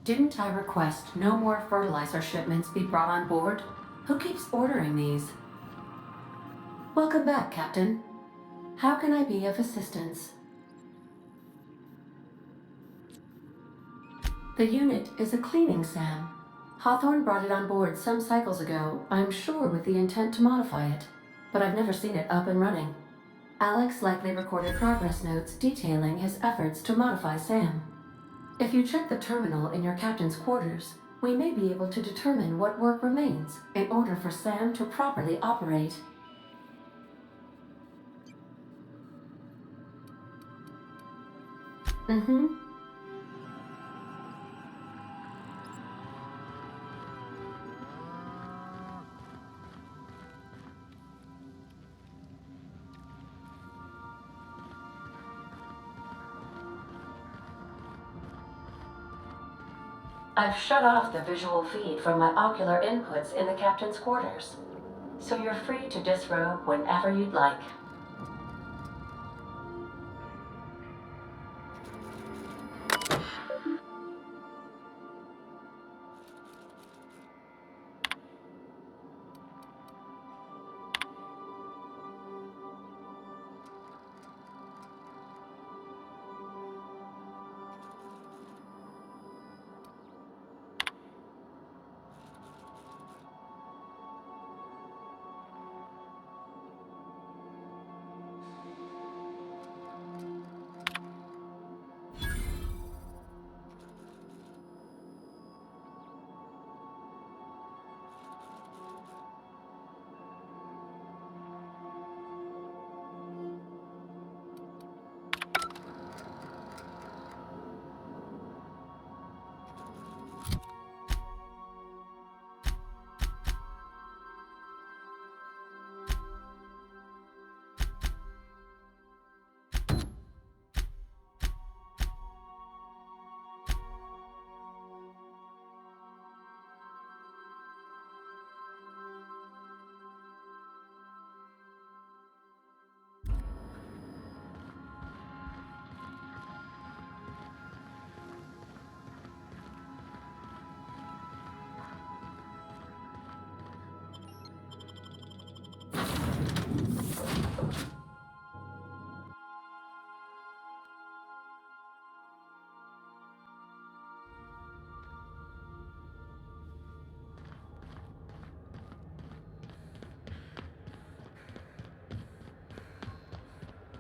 Didn't I request no more fertilizer shipments be brought on board? Who keeps ordering these? Welcome back, Captain. How can I be of assistance? The unit is a cleaning SAM. Hawthorne brought it on board some cycles ago, I'm sure with the intent to modify it, but I've never seen it up and running. Alex likely recorded progress notes detailing his efforts to modify SAM. If you check the terminal in your captain's quarters, we may be able to determine what work remains in order for SAM to properly operate. I've shut off the visual feed from my ocular inputs in the captain's quarters, so you're free to disrobe whenever you'd like.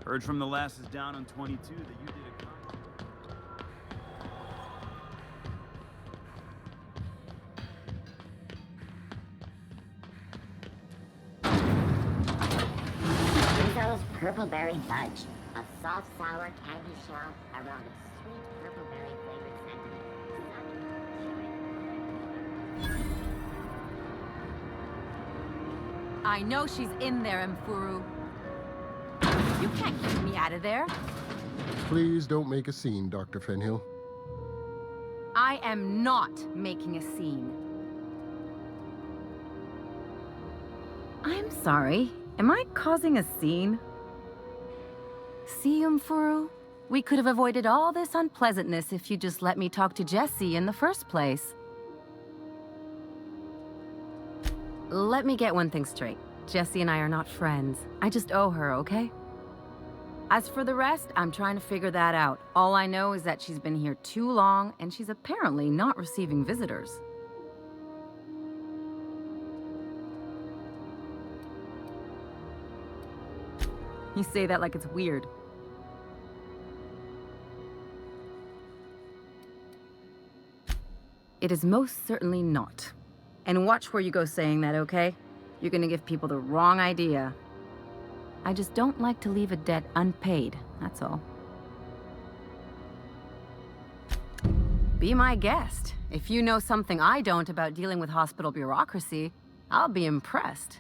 Heard from the lasses down on 22 that you did a Rizzo's Purple Berry Fudge, a soft, sour candy shell around a sweet purple berry flavored center. I know she's in there, Mfuru. You can't keep me out of there. Please don't make a scene, Dr. Fenhill. I am not making a scene. I'm sorry. Am I causing a scene? See, Mfuru? We could have avoided all this unpleasantness if you just let me talk to Jessie in the first place. Let me get one thing straight. Jessie and I are not friends. I just owe her, okay? As for the rest, I'm trying to figure that out. All I know is that she's been here too long, and she's apparently not receiving visitors. You say that like it's weird. It is most certainly not. And watch where you go saying that, okay? You're gonna give people the wrong idea. I just don't like to leave a debt unpaid, that's all. Be my guest. If you know something I don't about dealing with hospital bureaucracy, I'll be impressed.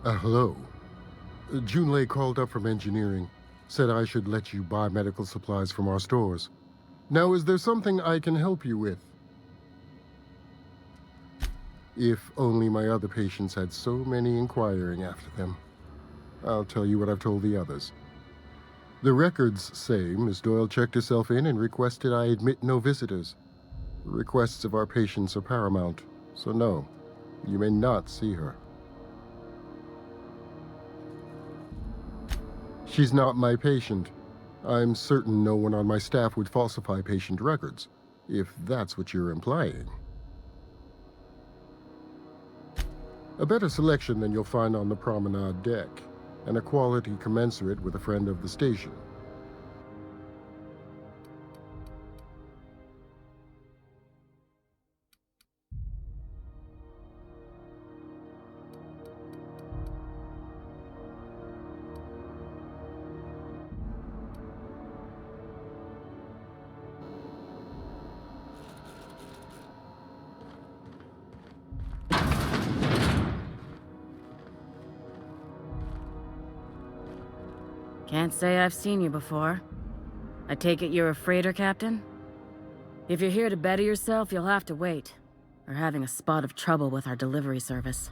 Hello. Junlei called up from engineering, said I should let you buy medical supplies from our stores. Now, is there something I can help you with? If only my other patients had so many inquiring after them. I'll tell you what I've told the others. The records say Miss Doyle checked herself in and requested I admit no visitors. The requests of our patients are paramount, so no, you may not see her. She's not my patient. I'm certain no one on my staff would falsify patient records, if that's what you're implying. A better selection than you'll find on the promenade deck, and a quality commensurate with a friend of the station. Can't say I've seen you before. I take it you're a freighter captain? If you're here to better yourself, you'll have to wait. We're having a spot of trouble with our delivery service.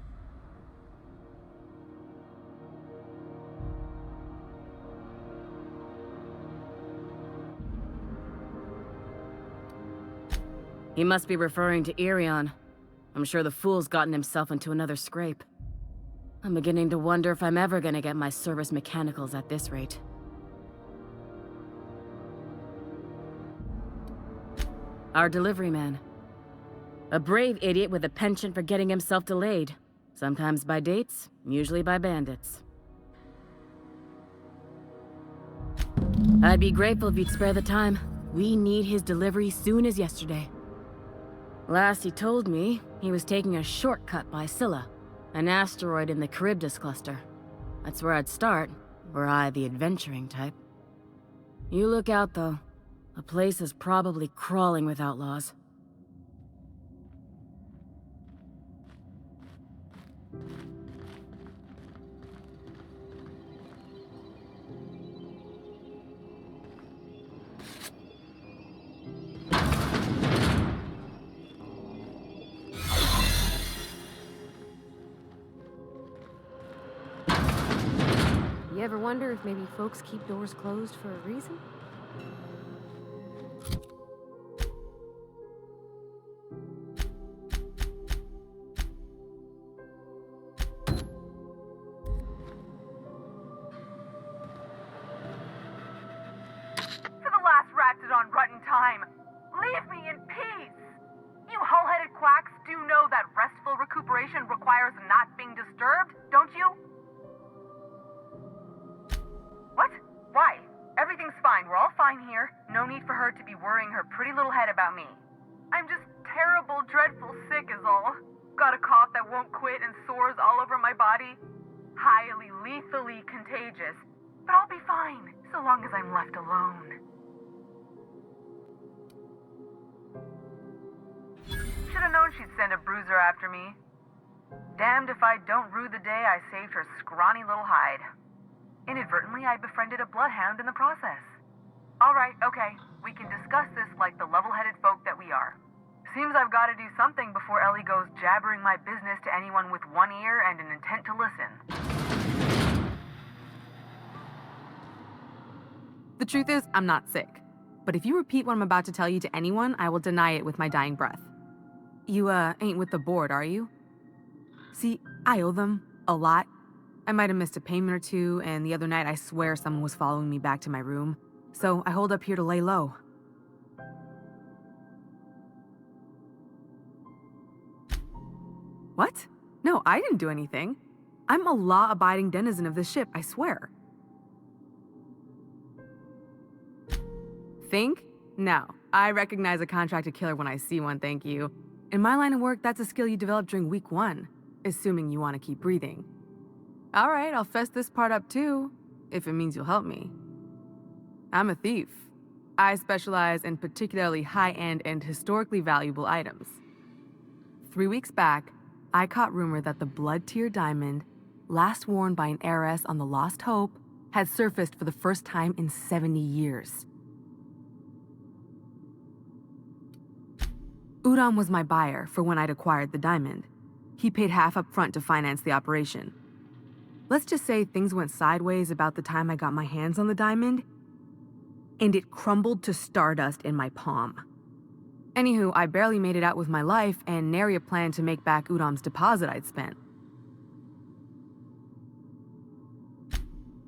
He must be referring to Irion. I'm sure the fool's gotten himself into another scrape. I'm beginning to wonder if I'm ever gonna get my service mechanicals at this rate. Our delivery man. A brave idiot with a penchant for getting himself delayed. Sometimes by dates, usually by bandits. I'd be grateful if you'd spare the time. We need his delivery soon as yesterday. Last he told me, he was taking a shortcut by Scylla, an asteroid in the Charybdis cluster. That's where I'd start, were I the adventuring type. You look out, though. The place is probably crawling with outlaws. You ever wonder if maybe folks keep doors closed for a reason? For the last ratted on rotten time, leave me in peace! You hull-headed quacks do know that restful recuperation requires not being disturbed, don't you? What? Why? Everything's fine. We're all fine here. No need for her to be worrying her pretty little head about me. I'm just terrible, dreadful sick is all. Got a cough that won't quit and sores all over my body. Highly, lethally contagious. But I'll be fine, so long as I'm left alone. Should've known she'd send a bruiser after me. Damned if I don't rue the day I saved her scrawny little hide. Inadvertently, I befriended a bloodhound in the process. Alright, okay, we can discuss this like the level-headed folk that we are. Seems I've got to do something before Ellie goes jabbering my business to anyone with one ear and an intent to listen. The truth is, I'm not sick. But if you repeat what I'm about to tell you to anyone, I will deny it with my dying breath. You, ain't with the board, are you? See, I owe them a lot. I might have missed a payment or two, and the other night I swear someone was following me back to my room. So I hold up here to lay low. What? No, I didn't do anything. I'm a law-abiding denizen of this ship, I swear. Think? No. I recognize a contracted killer when I see one, thank you. In my line of work, that's a skill you develop during week 1, assuming you want to keep breathing. All right, I'll fess this part up too, if it means you'll help me. I'm a thief. I specialize in particularly high-end and historically valuable items. 3 weeks back, I caught rumor that the blood-tier diamond, last worn by an heiress on the Lost Hope, had surfaced for the first time in 70 years. Udon was my buyer for when I'd acquired the diamond. He paid half up front to finance the operation. Let's just say things went sideways about the time I got my hands on the diamond, and it crumbled to stardust in my palm. Anywho, I barely made it out with my life, and nary a plan to make back Udam's deposit I'd spent.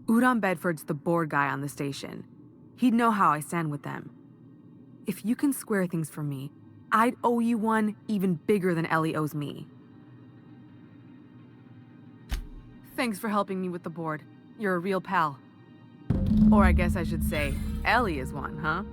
Udam Bedford's the board guy on the station. He'd know how I stand with them. If you can square things for me, I'd owe you one even bigger than Ellie owes me. Thanks for helping me with the board. You're a real pal. Or I guess I should say, Ellie is one, huh?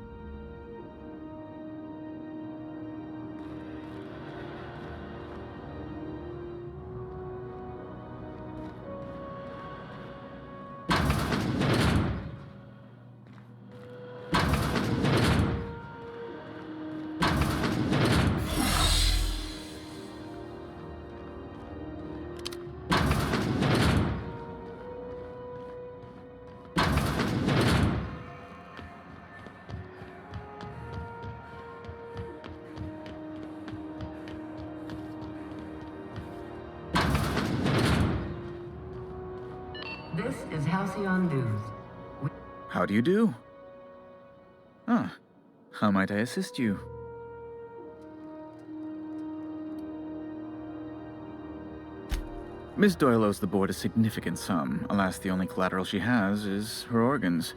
This is Halcyon News. How do you do? Ah, how might I assist you? Miss Doyle owes the board a significant sum. Alas, the only collateral she has is her organs.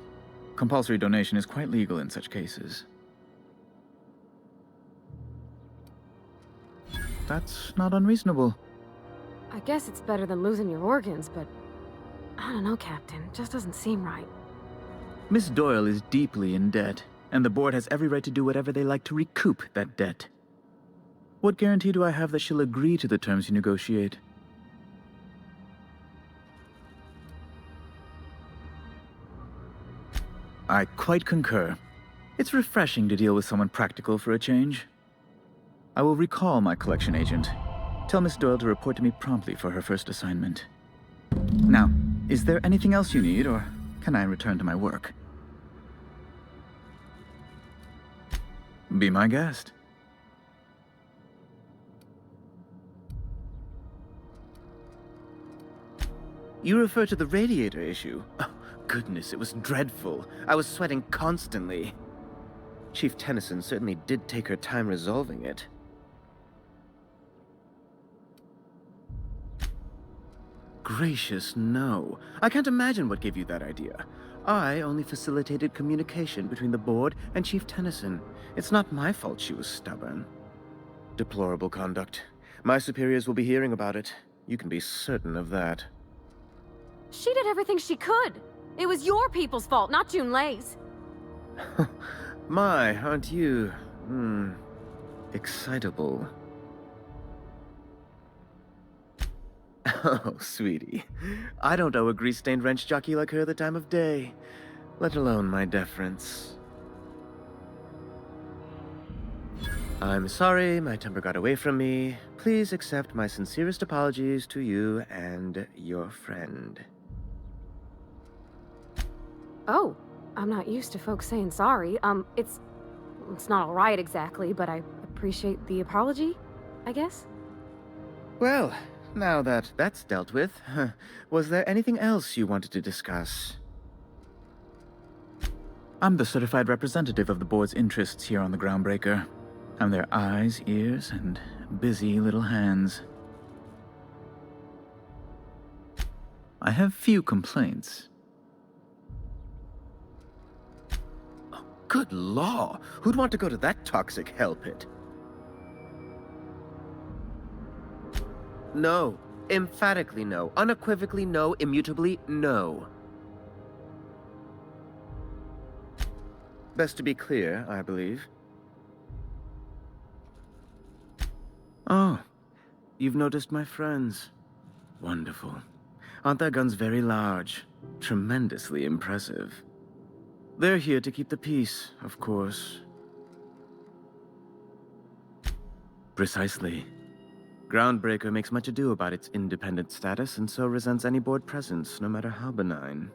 Compulsory donation is quite legal in such cases. That's not unreasonable. I guess it's better than losing your organs, but I don't know, Captain. It just doesn't seem right. Miss Doyle is deeply in debt, and the board has every right to do whatever they like to recoup that debt. What guarantee do I have that she'll agree to the terms you negotiate? I quite concur. It's refreshing to deal with someone practical for a change. I will recall my collection agent. Tell Miss Doyle to report to me promptly for her first assignment. Now, is there anything else you need, or can I return to my work? Be my guest. You refer to the radiator issue? Oh, goodness, it was dreadful. I was sweating constantly. Chief Tennyson certainly did take her time resolving it. Gracious, no. I can't imagine what gave you that idea. I only facilitated communication between the board and Chief Tennyson. It's not my fault she was stubborn. Deplorable conduct. My superiors will be hearing about it. You can be certain of that. She did everything she could. It was your people's fault, not Junlei's. My, aren't you, excitable. Oh, sweetie. I don't owe a grease-stained wrench jockey like her the time of day, let alone my deference. I'm sorry, my temper got away from me. Please accept my sincerest apologies to you and your friend. Oh, I'm not used to folks saying sorry. It's not all right exactly, but I appreciate the apology, I guess. Well, now that that's dealt with, was there anything else you wanted to discuss? I'm the certified representative of the board's interests here on the Groundbreaker. I'm their eyes, ears, and busy little hands. I have few complaints. Oh, good law! Who'd want to go to that toxic hell pit? No. Emphatically no. Unequivocally no. Immutably no. Best to be clear, I believe. Oh, you've noticed my friends. Wonderful. Aren't their guns very large? Tremendously impressive. They're here to keep the peace, of course. Precisely. Groundbreaker makes much ado about its independent status, and so resents any board presence, no matter how benign.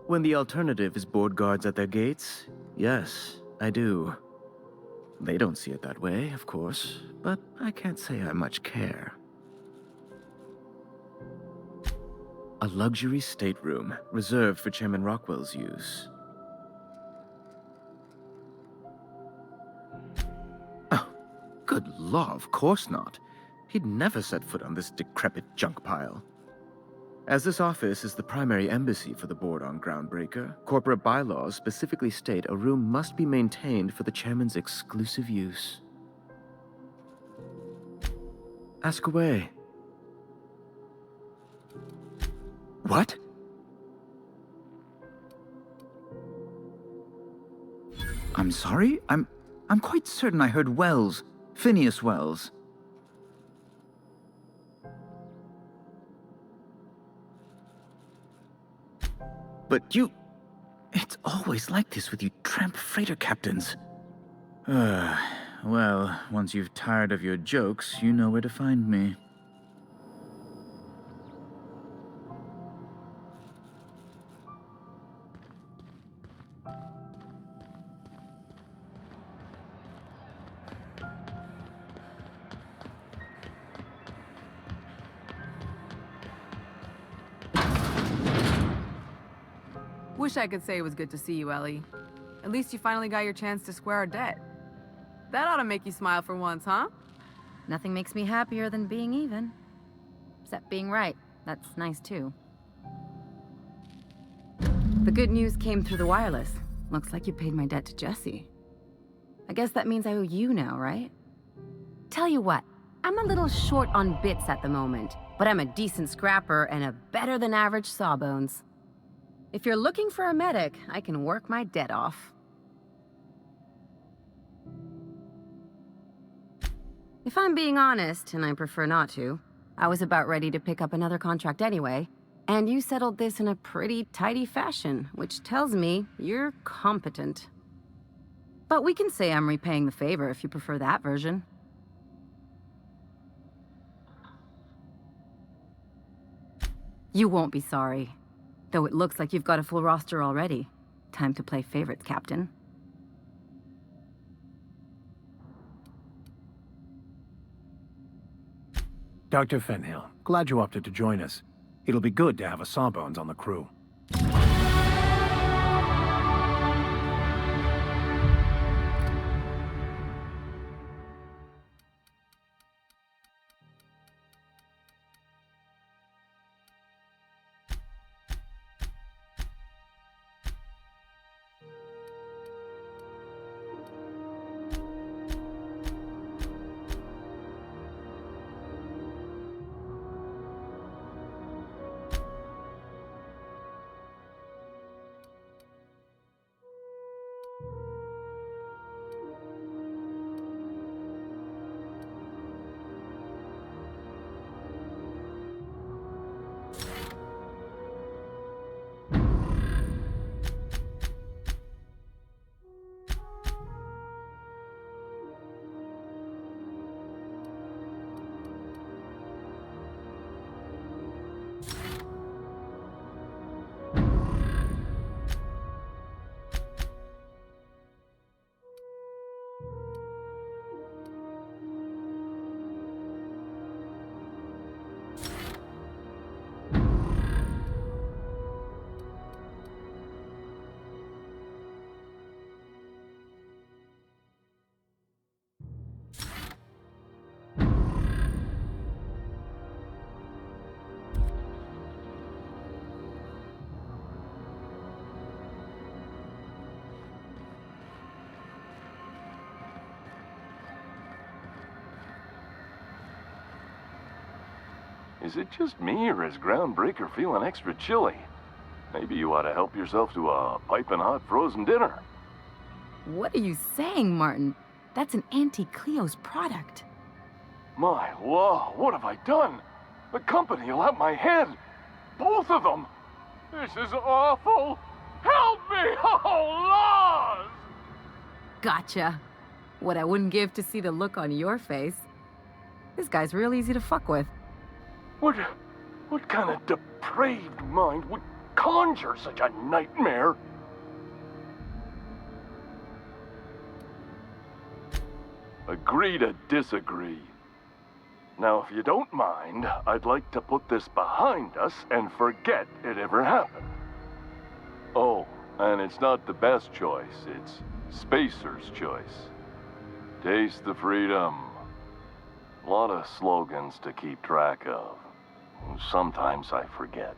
When the alternative is board guards at their gates, yes, I do. They don't see it that way, of course, but I can't say I much care. A luxury stateroom reserved for Chairman Rockwell's use. Oh, good law, of course not. He'd never set foot on this decrepit junk pile. As this office is the primary embassy for the board on Groundbreaker, corporate bylaws specifically state a room must be maintained for the chairman's exclusive use. Ask away. What? I'm sorry? I'm quite certain I heard Wells. Phineas Wells. But you... It's always like this with you tramp freighter captains. Well, once you've tired of your jokes, you know where to find me. Wish I could say it was good to see you, Ellie. At least you finally got your chance to square our debt. That ought to make you smile for once, huh? Nothing makes me happier than being even. Except being right. That's nice, too. The good news came through the wireless. Looks like you paid my debt to Jesse. I guess that means I owe you now, right? Tell you what, I'm a little short on bits at the moment, but I'm a decent scrapper and a better-than-average sawbones. If you're looking for a medic, I can work my debt off. If I'm being honest, and I prefer not to, I was about ready to pick up another contract anyway, and you settled this in a pretty tidy fashion, which tells me you're competent. But we can say I'm repaying the favor if you prefer that version. You won't be sorry. Though it looks like you've got a full roster already. Time to play favorites, Captain. Dr. Fenhill, glad you opted to join us. It'll be good to have a Sawbones on the crew. Is it just me, or is Groundbreaker feeling extra chilly? Maybe you ought to help yourself to a piping hot frozen dinner. What are you saying, Martin? That's an Auntie Cleo's product. My law, what have I done? The company will have my head. Both of them. This is awful. Help me! Oh, laws! Gotcha. What I wouldn't give to see the look on your face. This guy's real easy to fuck with. What kind of depraved mind would conjure such a nightmare? Agree to disagree. Now, if you don't mind, I'd like to put this behind us and forget it ever happened. Oh, and it's not the best choice, it's Spacer's choice. Taste the freedom. A lot of slogans to keep track of. Sometimes I forget.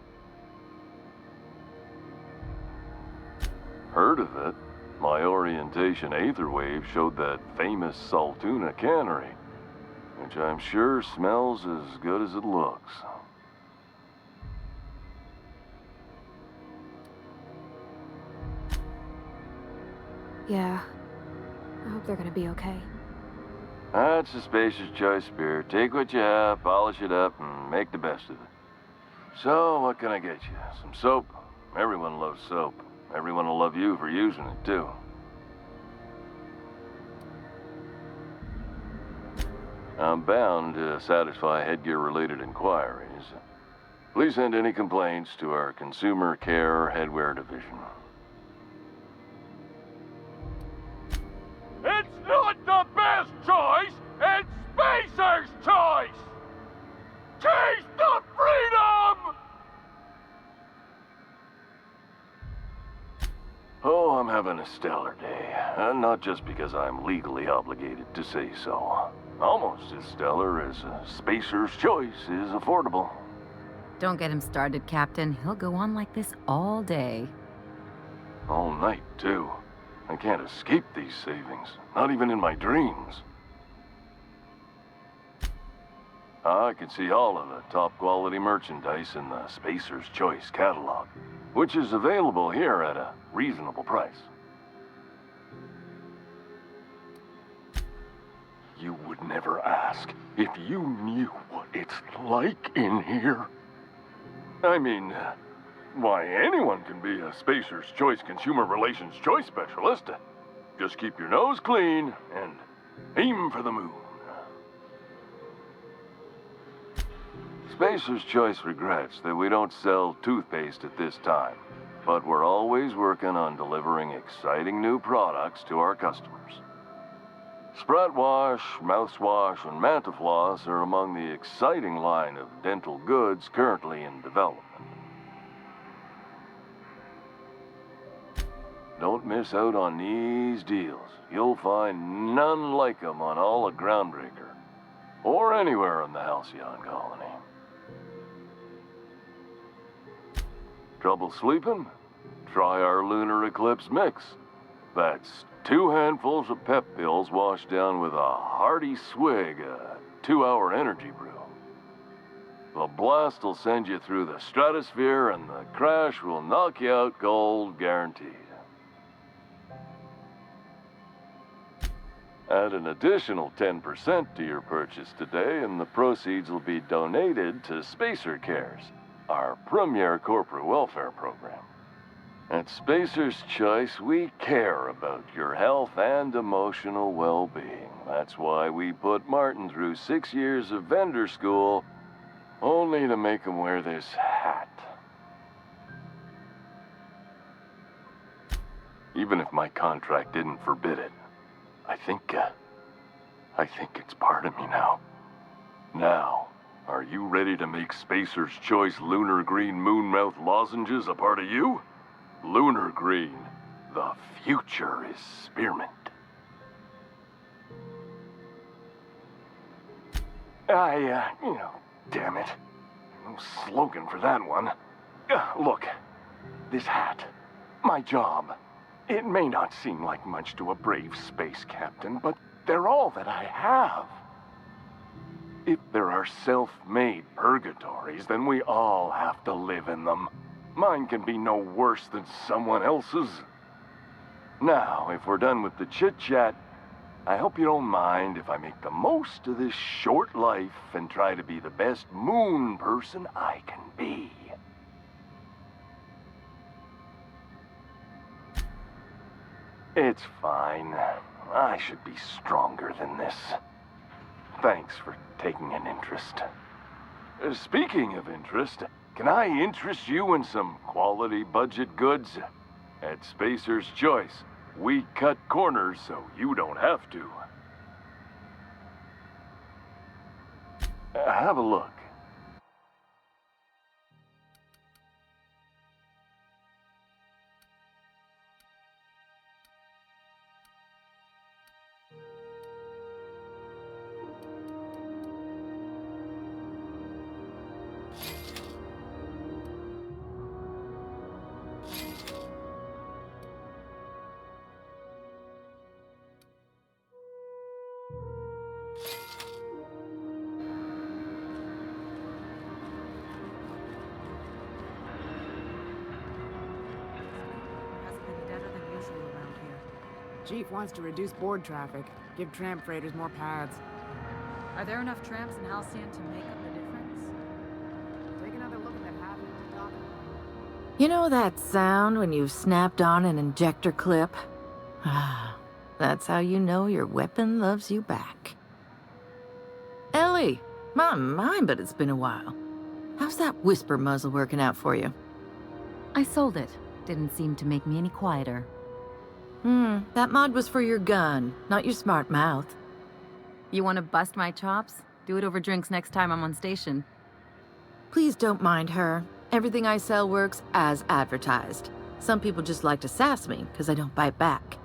Heard of it? My orientation aether wave showed that famous Saltuna cannery, which I'm sure smells as good as it looks. Yeah. I hope they're gonna be okay. That's a Spacer's choice spirit. Take what you have, polish it up, and make the best of it. So, what can I get you? Some soap? Everyone loves soap. Everyone will love you for using it, too. I'm bound to satisfy headgear-related inquiries. Please send any complaints to our Consumer Care Headwear Division. It's not the best choice! It's Spacer's choice! Taste the freedom! Oh, I'm having a stellar day. And not just because I'm legally obligated to say so. Almost as stellar as Spacer's choice is affordable. Don't get him started, Captain. He'll go on like this all day. All night, too. I can't escape these savings. Not even in my dreams. I can see all of the top-quality merchandise in the Spacer's Choice catalog, which is available here at a reasonable price. You would never ask if you knew what it's like in here. I mean, why, anyone can be a Spacer's Choice Consumer Relations Choice Specialist. Just keep your nose clean and aim for the moon. Spacer's Choice regrets that we don't sell toothpaste at this time, but we're always working on delivering exciting new products to our customers. Sprat Wash, Mouthwash, and Mantafloss are among the exciting line of dental goods currently in development. Don't miss out on these deals. You'll find none like them on all of Groundbreaker, or anywhere in the Halcyon colony. Trouble sleeping? Try our Lunar Eclipse mix. That's 2 handfuls of pep pills washed down with a hearty swig of 2-hour energy brew. The blast will send you through the stratosphere, and the crash will knock you out cold, guaranteed. Add an additional 10% to your purchase today, and the proceeds will be donated to Spacer Cares, our premier corporate welfare program. At Spacer's Choice, we care about your health and emotional well-being. That's why we put Martin through 6 years of vendor school, only to make him wear this hat. Even if my contract didn't forbid it, I think it's part of me now. Now, are you ready to make Spacer's Choice Lunar Green Moonmouth lozenges a part of you? Lunar Green, the future is spearmint. Damn it. No slogan for that one. Look, this hat, my job. It may not seem like much to a brave space captain, but they're all that I have. If there are self-made purgatories, then we all have to live in them. Mine can be no worse than someone else's. Now, if we're done with the chit-chat, I hope you don't mind if I make the most of this short life and try to be the best moon person I can be. It's fine. I should be stronger than this. Thanks for taking an interest. Speaking of interest, can I interest you in some quality budget goods? At Spacer's Choice, we cut corners so you don't have to. Have a look. Hasn't been deader than usual around here. Chief wants to reduce board traffic, give tramp freighters more paths. Are there enough tramps in Halcyon to make up the difference? Take another look at that half-empty dock. You know that sound when you've snapped on an injector clip? Ah, that's how you know your weapon loves you back. Ellie, my mind, but it's been a while. How's that whisper muzzle working out for you? I sold it. Didn't seem to make me any quieter. That mod was for your gun, not your smart mouth. You want to bust my chops? Do it over drinks next time I'm on station. Please don't mind her. Everything I sell works as advertised. Some people just like to sass me because I don't bite back.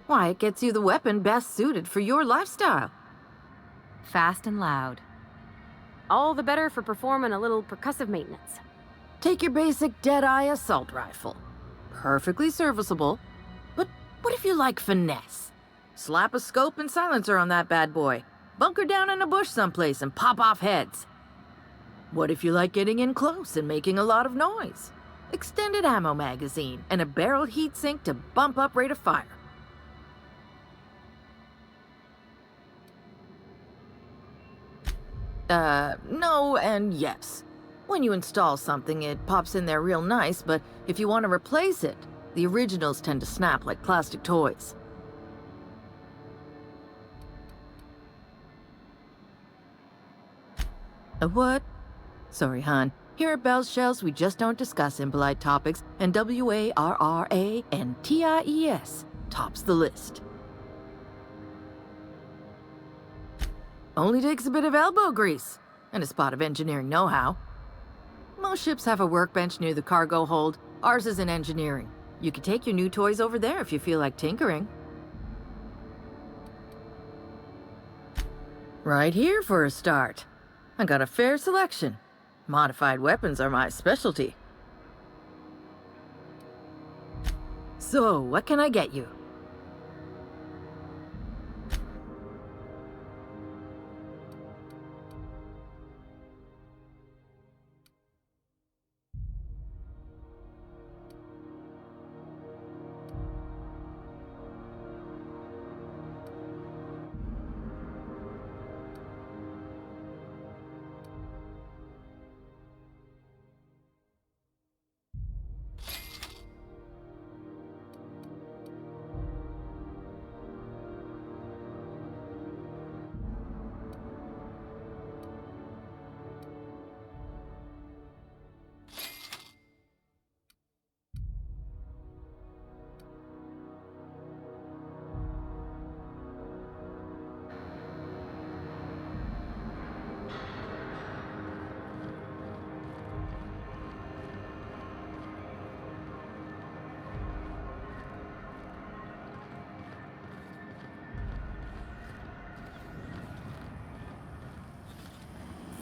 Why, it gets you the weapon best suited for your lifestyle. Fast and loud. All the better for performing a little percussive maintenance. Take your basic Deadeye assault rifle. Perfectly serviceable. But what if you like finesse? Slap a scope and silencer on that bad boy. Bunker down in a bush someplace and pop off heads. What if you like getting in close and making a lot of noise? Extended ammo magazine and a barrel heatsink to bump up rate of fire. No and yes. When you install something, it pops in there real nice, but if you want to replace it, the originals tend to snap like plastic toys. A what? Sorry, hon. Here at Bell's Shells, we just don't discuss impolite topics, and WARRANTIES tops the list. Only takes a bit of elbow grease and a spot of engineering know-how. Most ships have a workbench near the cargo hold. Ours is in engineering. You can take your new toys over there if you feel like tinkering. Right here for a start. I got a fair selection. Modified weapons are my specialty. So, what can I get you?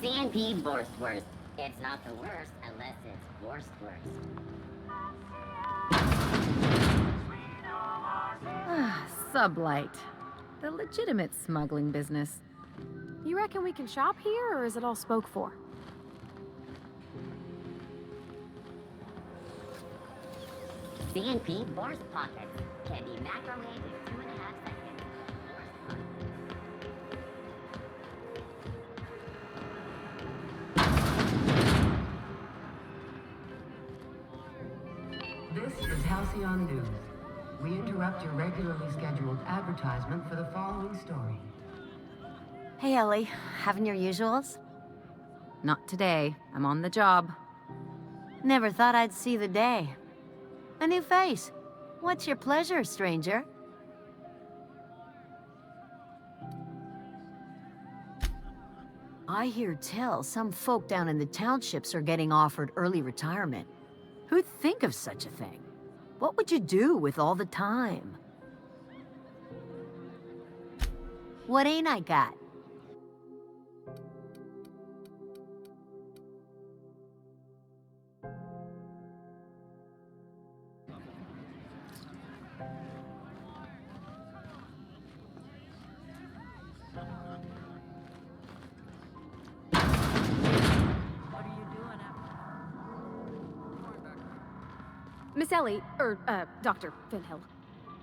CNP Borstwurst. It's not the worst unless it's Borstwurst. Sublight. The legitimate smuggling business. You reckon we can shop here, or is it all spoke for? CNP Borst Pockets can be microwaved in 2.5 seconds. Borst Pockets. This is Halcyon News. We interrupt your regularly scheduled advertisement for the following story. Hey, Ellie. Having your usuals? Not today. I'm on the job. Never thought I'd see the day. A new face. What's your pleasure, stranger? I hear tell some folk down in the townships are getting offered early retirement. Who'd think of such a thing? What would you do with all the time? What ain't I got? Miss Ellie, Dr. Finhill.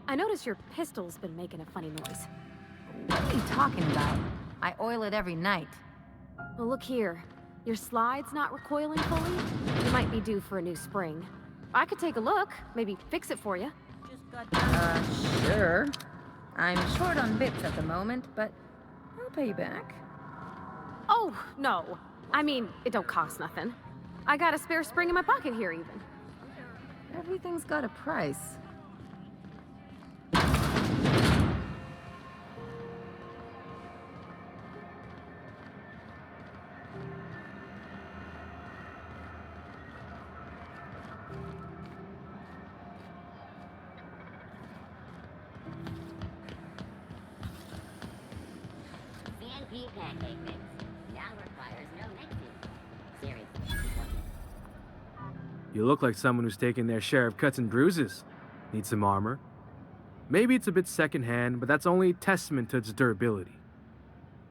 I notice your pistol's been making a funny noise. What are you talking about? I oil it every night. Well, look here. Your slide's not recoiling fully. You might be due for a new spring. I could take a look, maybe fix it for you. Sure. I'm short on bits at the moment, but I'll pay you back. Oh, no. I mean, it don't cost nothing. I got a spare spring in my pocket here, even. Everything's got a price. CNP pancake mix. Now requires no mixing. Seriously. You look like someone who's taken their share of cuts and bruises. Need some armor? Maybe it's a bit secondhand, but that's only a testament to its durability.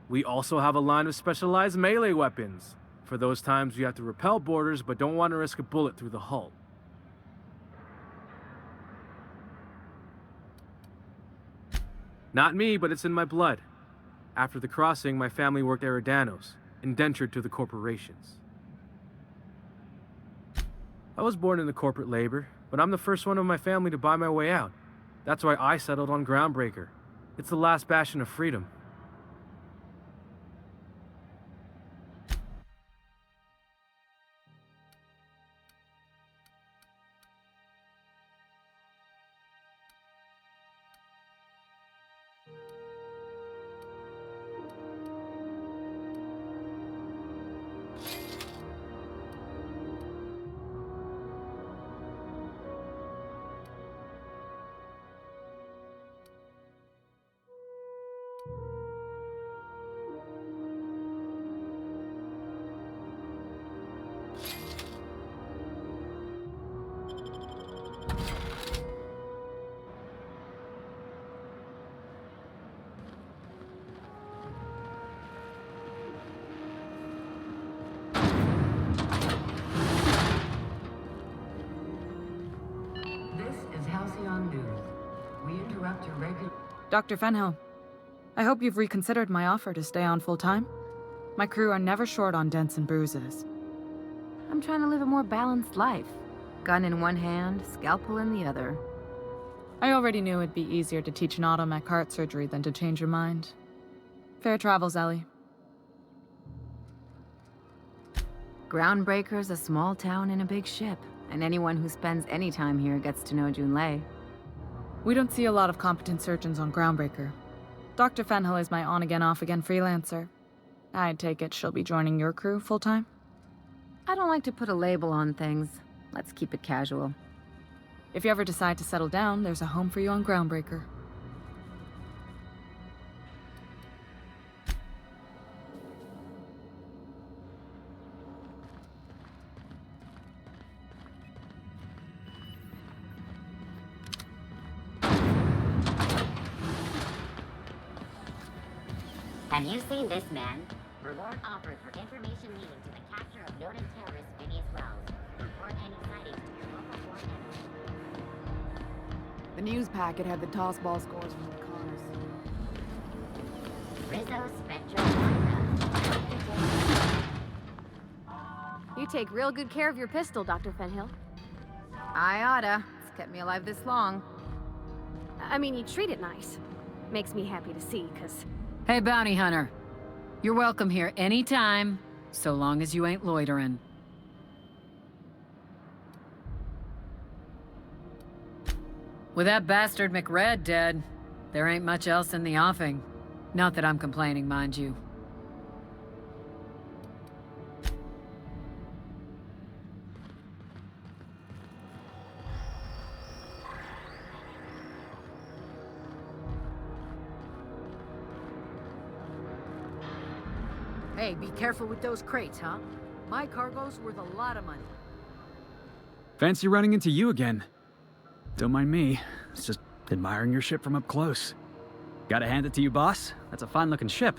We also have a line of specialized melee weapons, for those times you have to repel boarders but don't want to risk a bullet through the hull. Not me, but it's in my blood. After the crossing, my family worked Eridanos, indentured to the corporations. I was born into corporate labor, but I'm the first one of my family to buy my way out. That's why I settled on Groundbreaker. It's the last bastion of freedom. Dr. Fenhill, I hope you've reconsidered my offer to stay on full-time. My crew are never short on dents and bruises. I'm trying to live a more balanced life. Gun in one hand, scalpel in the other. I already knew it'd be easier to teach an automech heart surgery than to change your mind. Fair travels, Ellie. Groundbreaker's a small town in a big ship, and anyone who spends any time here gets to know Junlei. We don't see a lot of competent surgeons on Groundbreaker. Dr. Fenhill is my on-again, off-again freelancer. I'd take it she'll be joining your crew full-time? I don't like to put a label on things. Let's keep it casual. If you ever decide to settle down, there's a home for you on Groundbreaker. Have you seen this man? Reward offered for information leading to the capture of noted terrorist Phineas Wells. Report any sightings to your local warden. The news packet had the toss-ball scores from the cars. Rizzo Spectrum You take real good care of your pistol, Dr. Fenhill. I oughta. It's kept me alive this long. I mean, you treat it nice. Makes me happy to see, 'cause... Hey, bounty hunter. You're welcome here anytime, so long as you ain't loitering. With that bastard McRed dead, there ain't much else in the offing. Not that I'm complaining, mind you. You're welcome here anytime, so long as you ain't loitering. With that bastard McRed dead, there ain't much else in the offing. Not that I'm complaining, mind you. Not that I'm complaining, mind you. There ain't much else in the offing. Not that I'm complaining, mind you. Hey, be careful with those crates, huh? My cargo's worth a lot of money. Fancy running into you again. Don't mind me. It's just admiring your ship from up close. Gotta hand it to you, boss. That's a fine-looking ship.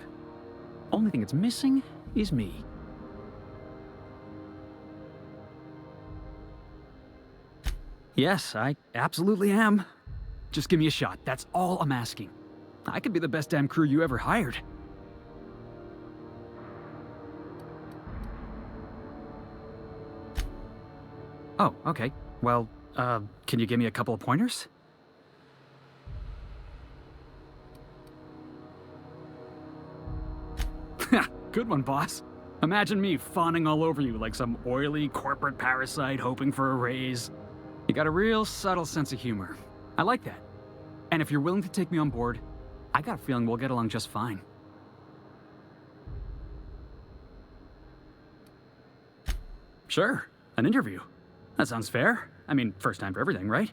Only thing it's missing is me. Yes, I absolutely am. Just give me a shot. That's all I'm asking. I could be the best damn crew you ever hired. Oh, okay. Well, can you give me a couple of pointers? Good one, boss. Imagine me fawning all over you like some oily corporate parasite hoping for a raise. You got a real subtle sense of humor. I like that. And if you're willing to take me on board, I got a feeling we'll get along just fine. Sure, an interview. That sounds fair. I mean, first time for everything, right?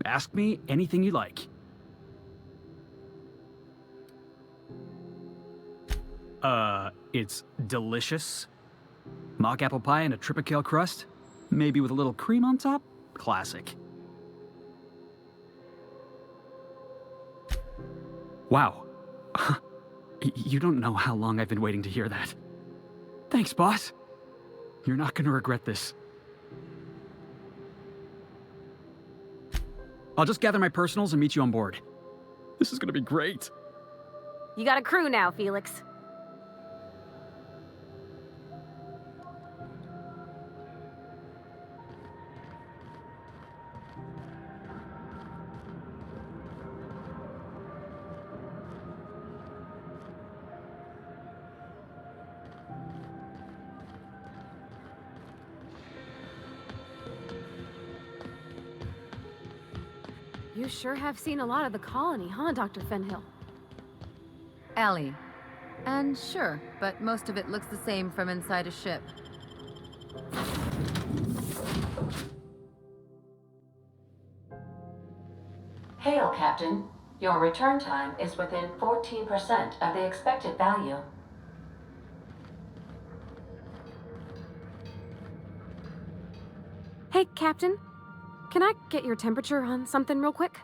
Ask me anything you like. It's delicious. Mock apple pie and a tripicale crust. Maybe with a little cream on top? Classic. Wow. You don't know how long I've been waiting to hear that. Thanks, boss. You're not gonna regret this. I'll just gather my personals and meet you on board. This is gonna be great. You got a crew now, Felix. You sure have seen a lot of the colony, huh, Dr. Fenhill? Ellie. And sure, but most of it looks the same from inside a ship. Hail, Captain. Your return time is within 14% of the expected value. Hey, Captain. Can I get your temperature on something real quick?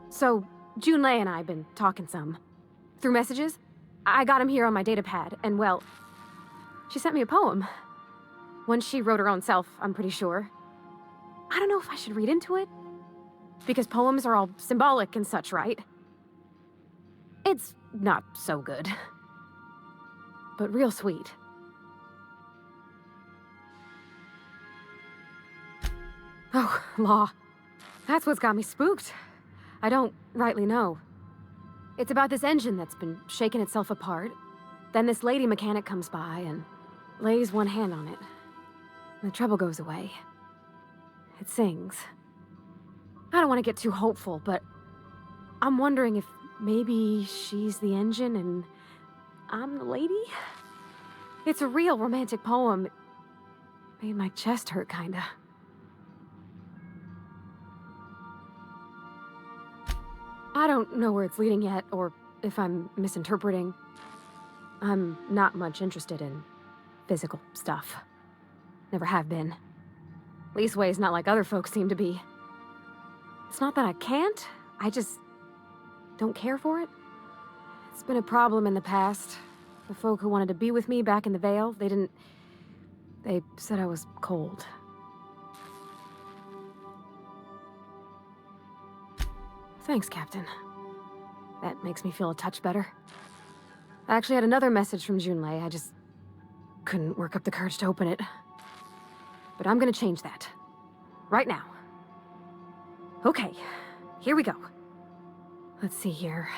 So, Junlei and I have been talking some. Through messages. I got him here on my datapad, and well, she sent me a poem. One she wrote her own self, I'm pretty sure. I don't know if I should read into it. Because poems are all symbolic and such, right? It's not so good. But real sweet. Oh, law. That's what's got me spooked. I don't rightly know. It's about this engine that's been shaking itself apart. Then this lady mechanic comes by and lays one hand on it. And the trouble goes away. It sings. I don't want to get too hopeful, but I'm wondering if maybe she's the engine and I'm the lady? It's a real romantic poem. It made my chest hurt, kinda. I don't know where it's leading yet, or if I'm misinterpreting. I'm not much interested in physical stuff. Never have been. Leastways not like other folks seem to be. It's not that I can't, I just don't care for it. It's been a problem in the past. The folk who wanted to be with me back in the Vale, they said I was cold. Thanks, Captain. That makes me feel a touch better. I actually had another message from Junlei. I just couldn't work up the courage to open it. But I'm gonna change that. Right now. Okay, here we go. Let's see here.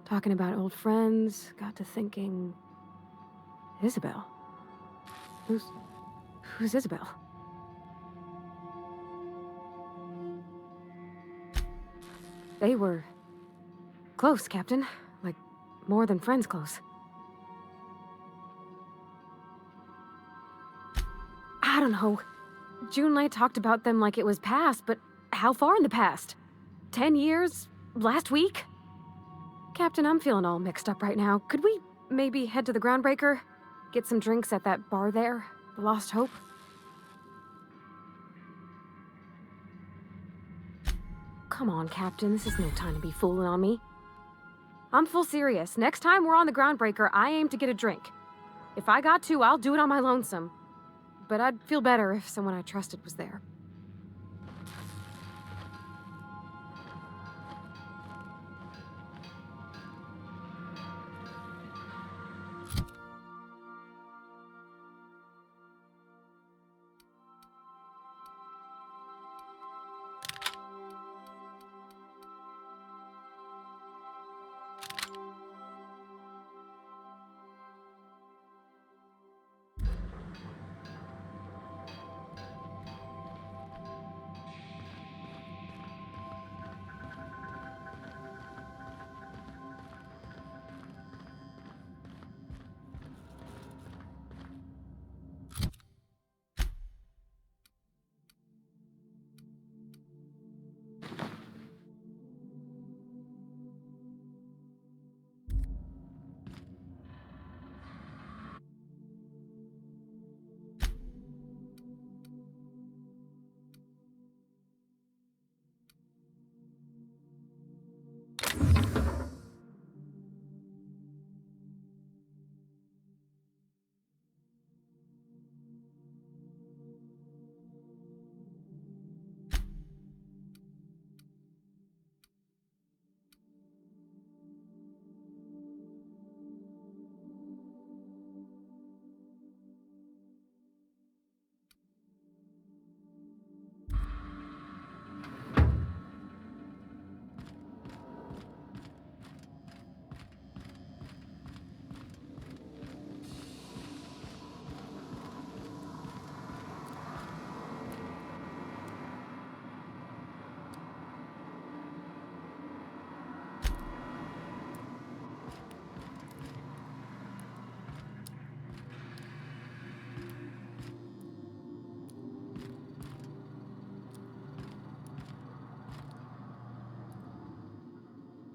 Talking about old friends, got to thinking... Isabel? Who's Isabel? They were close, Captain. Like, more than friends close. I don't know. Junlei talked about them like it was past, but how far in the past? 10 years? Last week? Captain, I'm feeling all mixed up right now. Could we maybe head to the Groundbreaker? Get some drinks at that bar there? The Lost Hope? Come on, Captain. This is no time to be fooling on me. I'm full serious. Next time we're on the Groundbreaker, I aim to get a drink. If I got to, I'll do it on my lonesome. But I'd feel better if someone I trusted was there.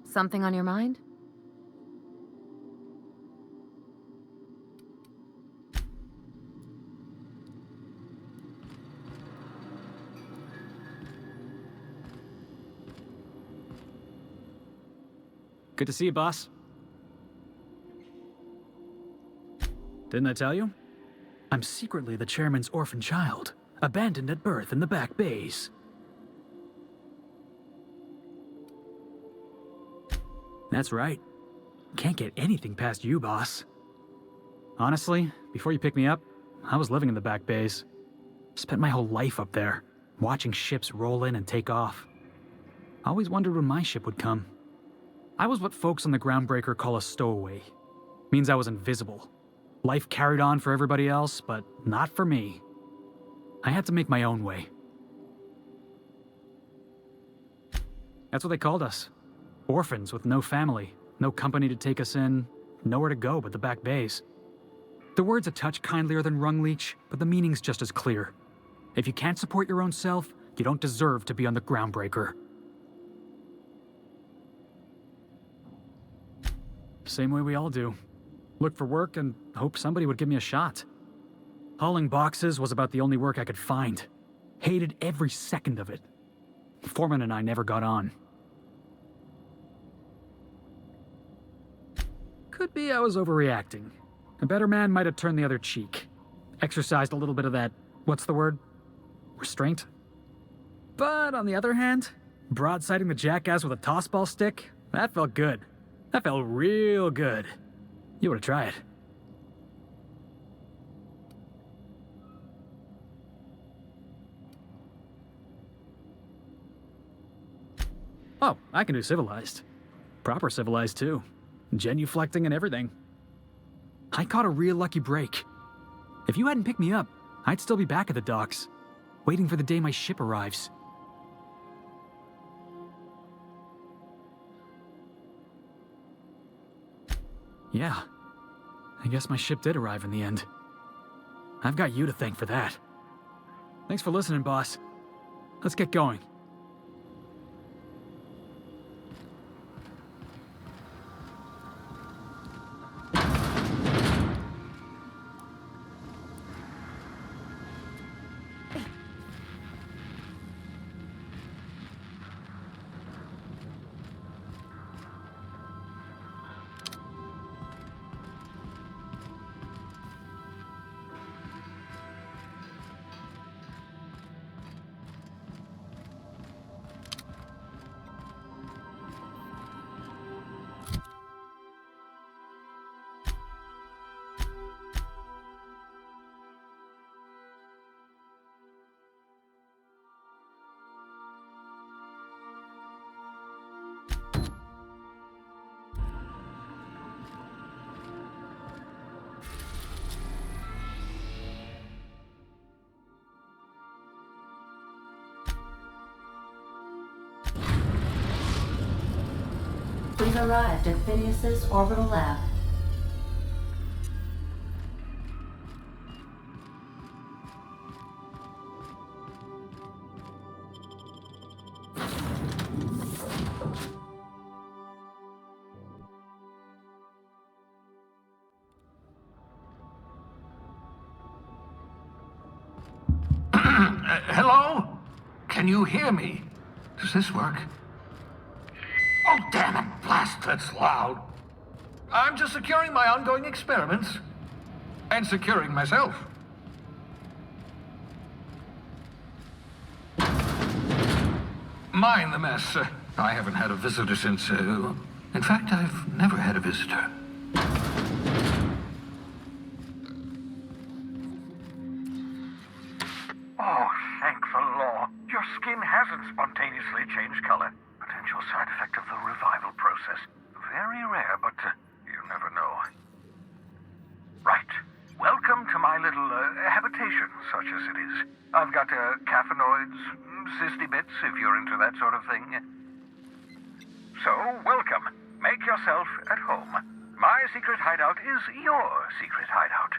Something on your mind? Good to see you, boss. Didn't I tell you? I'm secretly the chairman's orphan child, abandoned at birth in the back bays. That's right. Can't get anything past you, boss. Honestly, before you picked me up, I was living in the back bays. Spent my whole life up there, watching ships roll in and take off. Always wondered when my ship would come. I was what folks on the Groundbreaker call a stowaway. Means I was invisible. Life carried on for everybody else, but not for me. I had to make my own way. That's what they called us. Orphans with no family, no company to take us in, nowhere to go but the back bays. The word's a touch kindlier than rung leech, but the meaning's just as clear. If you can't support your own self, you don't deserve to be on the Groundbreaker. Same way we all do. Look for work and hope somebody would give me a shot. Hauling boxes was about the only work I could find. Hated every second of it. Foreman and I never got on. Could be I was overreacting. A better man might have turned the other cheek. Exercised a little bit of that, what's the word? Restraint? But on the other hand, broadsiding the jackass with a tossball stick, that felt good. That felt real good. You ought to try it. Oh, I can do civilized. Proper civilized, too. Genuflecting and everything. I caught a real lucky break. If you hadn't picked me up, I'd still be back at the docks, waiting for the day my ship arrives. Yeah, I guess my ship did arrive in the end. I've got you to thank for that. Thanks for listening, boss. Let's get going. We've arrived at Phineas's orbital lab. Hello? Can you hear me? Does this work? Oh, damn it! Blast, that's loud. I'm just securing my ongoing experiments. And securing myself. Mind the mess. I haven't had a visitor since, in fact, I've never had a visitor. Oh, thank the law. Your skin hasn't spontaneously changed color. Potential side effect of the revival process. Very rare, but you never know. Right. Welcome to my little habitation, such as it is. I've got caffeinoids, cysty bits, if you're into that sort of thing. So, welcome. Make yourself at home. My secret hideout is your secret hideout.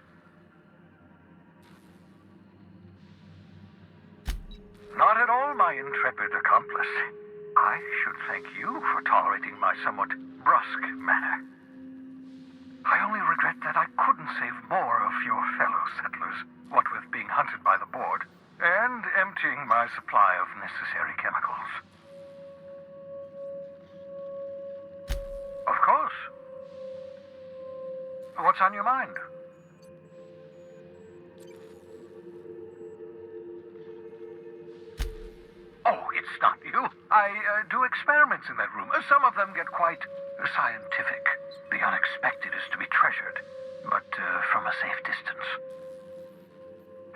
Not at all, my intrepid accomplice. I should thank you for tolerating my somewhat brusque manner. I only regret that I couldn't save more of your fellow settlers, what with being hunted by the board, and emptying my supply of necessary chemicals. Of course. What's on your mind? Oh, it's not you. I do experiments in that room. Some of them get quite scientific. The unexpected is to be treasured, but from a safe distance.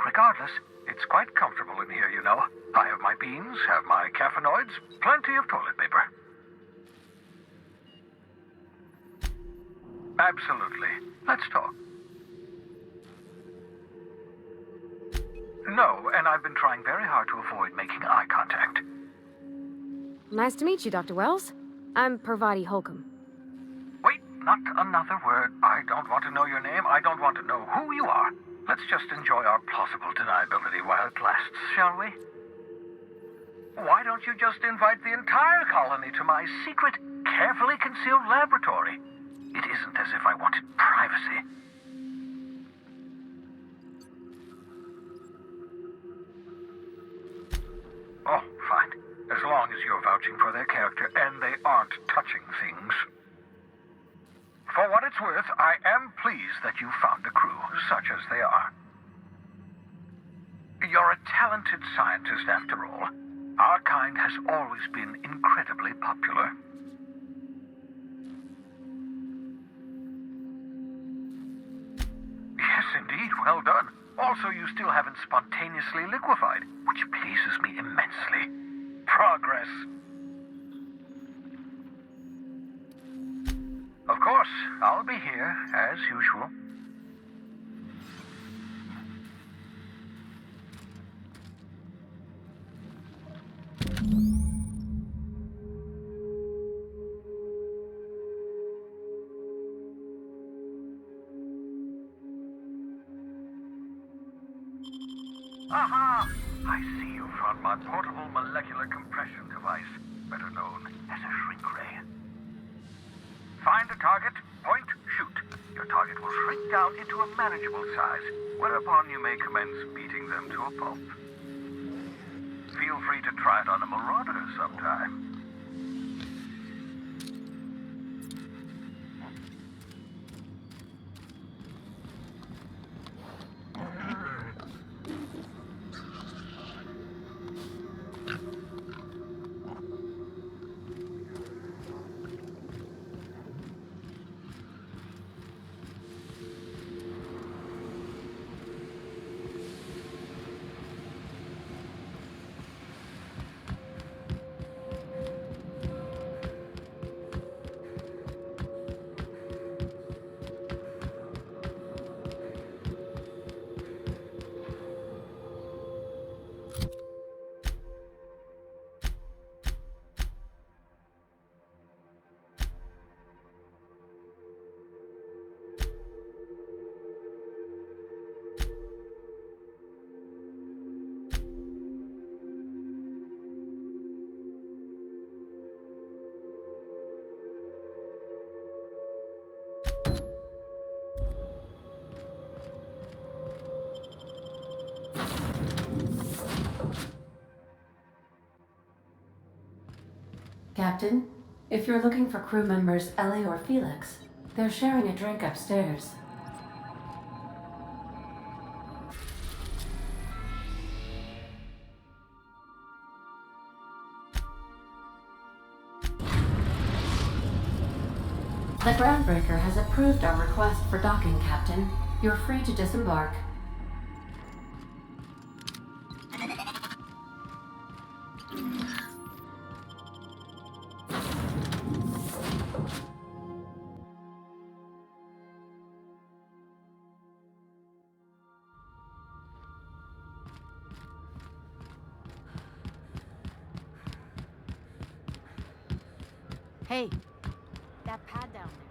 Regardless, it's quite comfortable in here, you know. I have my beans, have my caffeinoids, plenty of toilet paper. Absolutely. Let's talk. No, and I've been trying very hard to avoid making eye contact. Nice to meet you, Dr. Wells. I'm Parvati Holcomb. Wait, not another word. I don't want to know your name. I don't want to know who you are. Let's just enjoy our plausible deniability while it lasts, shall we? Why don't you just invite the entire colony to my secret, carefully concealed laboratory? It isn't as if I wanted privacy. Oh, fine. As long as you're vouching for their character and they aren't touching things. For what it's worth, I am pleased that you found a crew, such as they are. You're a talented scientist, after all. Our kind has always been incredibly popular. Yes, indeed. Well done. Also, you still haven't spontaneously liquefied, which pleases me immensely. Progress. Of course, I'll be here, as usual. Aha! I see you found my portable molecular compression device, better known as a shrink ray. Find a target, point, shoot. Your target will shrink down into a manageable size, whereupon you may commence beating them to a pulp. Feel free to try it on a marauder sometime. Captain, if you're looking for crew members Ellie or Felix, they're sharing a drink upstairs. The Groundbreaker has approved our request for docking, Captain. You're free to disembark. Hey, that pad down there.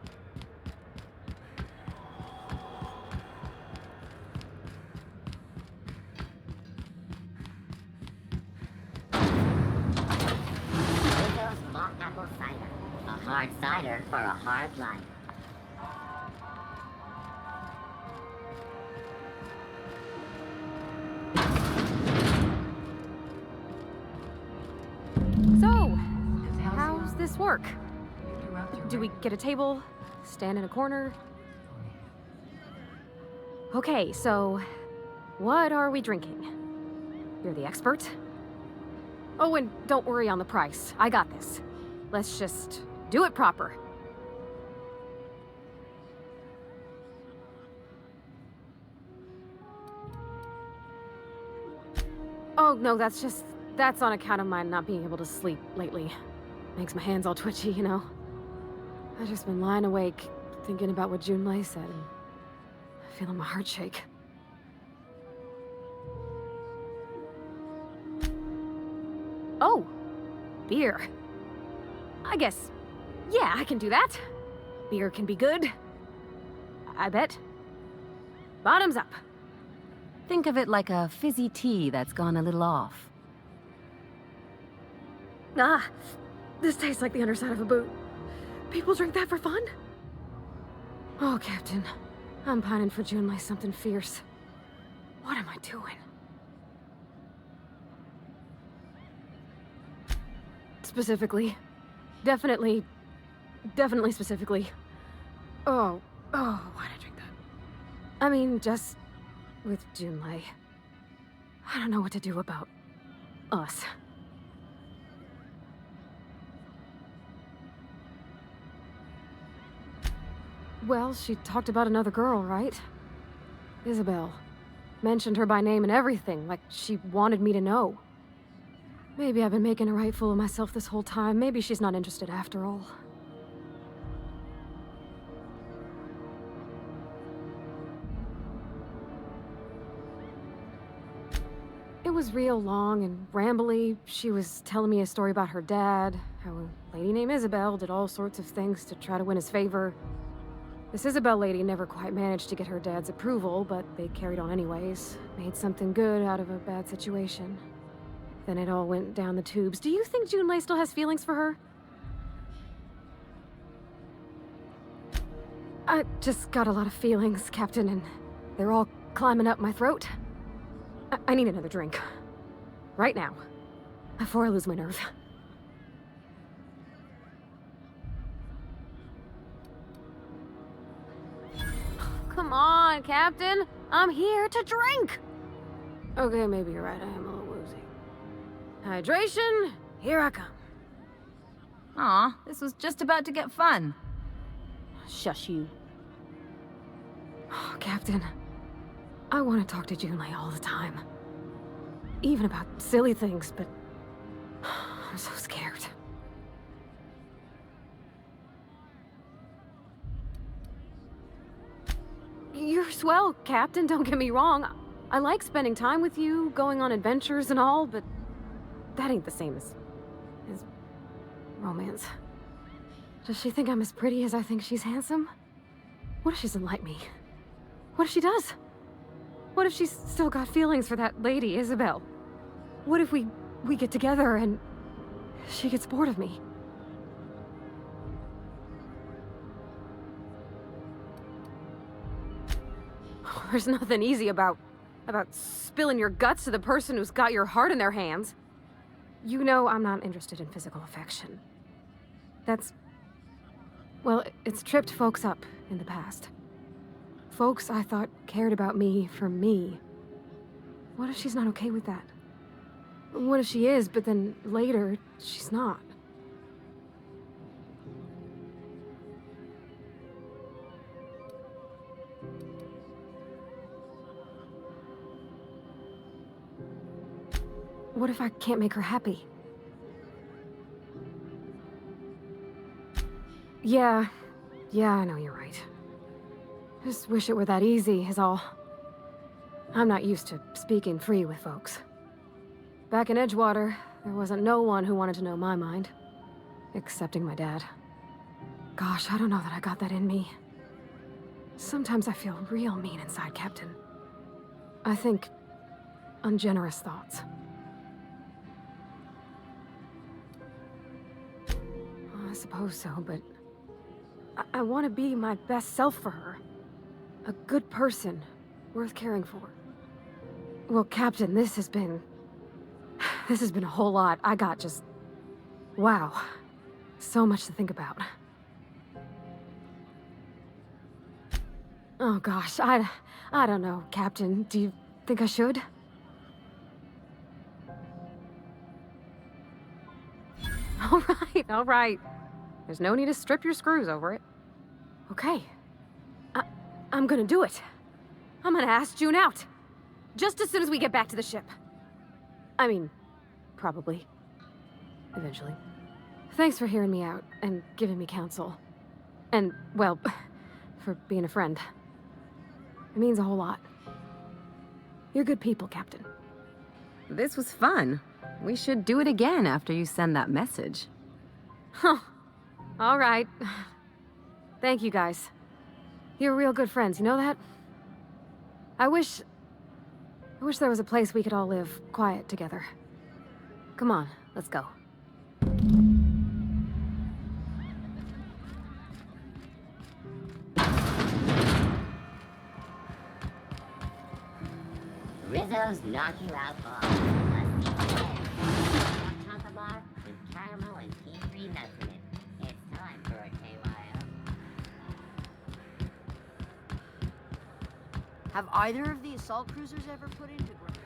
Windows malt apple cider. A hard cider for a hard life. So, how's this work? Do we get a table? Stand in a corner? Okay, so what are we drinking? You're the expert? Oh, and don't worry on the price. I got this. Let's just do it proper. Oh, no, that's on account of my not being able to sleep lately. Makes my hands all twitchy, you know? I've just been lying awake, thinking about what Junlei said, and feeling my heart shake. Oh, beer. I guess, yeah, I can do that. Beer can be good. I bet. Bottoms up. Think of it like a fizzy tea that's gone a little off. Ah, this tastes like the underside of a boot. People drink that for fun? Oh, Captain. I'm pining for Junlei something fierce. What am I doing? Specifically. Definitely specifically. Oh, why'd I drink that? I mean, just with Junlei. I don't know what to do about us. Well, she talked about another girl, right? Isabel. Mentioned her by name and everything, like she wanted me to know. Maybe I've been making a right fool of myself this whole time. Maybe she's not interested after all. It was real long and rambly. She was telling me a story about her dad, how a lady named Isabel did all sorts of things to try to win his favor. This Isabel lady never quite managed to get her dad's approval, but they carried on anyways. Made something good out of a bad situation. Then it all went down the tubes. Do you think Junlei still has feelings for her? I just got a lot of feelings, Captain, and they're all climbing up my throat. I need another drink. Right now. Before I lose my nerve. Come on, Captain. I'm here to drink. Okay, maybe you're right. I am a little woozy. Hydration, here I come. Aw, this was just about to get fun. Shush you. Oh, Captain, I want to talk to Junlei all the time. Even about silly things, but I'm so scared. You're swell, Captain, don't get me wrong. I like spending time with you, going on adventures and all, but that ain't the same as romance. Does she think I'm as pretty as I think she's handsome? What if she doesn't like me? What if she does? What if she's still got feelings for that lady, Isabel? What if we get together and she gets bored of me? There's nothing easy about spilling your guts to the person who's got your heart in their hands. You know I'm not interested in physical affection. Well, it's tripped folks up in the past. Folks I thought cared about me for me. What if she's not okay with that? What if she is, but then later, she's not? What if I can't make her happy? Yeah, I know you're right. Just wish it were that easy, is all. I'm not used to speaking free with folks. Back in Edgewater, there wasn't no one who wanted to know my mind. Excepting my dad. Gosh, I don't know that I got that in me. Sometimes I feel real mean inside, Captain. I think ungenerous thoughts. I suppose so, but I want to be my best self for her. A good person, worth caring for. Well, Captain, this has been a whole lot. I got just... wow. So much to think about. Oh gosh, I don't know, Captain. Do you think I should? All right. There's no need to strip your screws over it. Okay. I'm gonna do it. I'm gonna ask June out. Just as soon as we get back to the ship. I mean, probably. Eventually. Thanks for hearing me out and giving me counsel. And, well, for being a friend. It means a whole lot. You're good people, Captain. This was fun. We should do it again after you send that message. Huh. All right. Thank you, guys. You're real good friends, you know that? I wish there was a place we could all live quiet together. Come on, let's go. Rizzo's knock you out balls. Let's see. Chocolate bar with caramel and tea-free nuts in it. It's time for a KYO. Have either of the assault cruisers ever put into ground?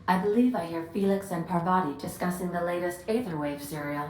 I believe I hear Felix and Parvati discussing the latest Aetherwave serial.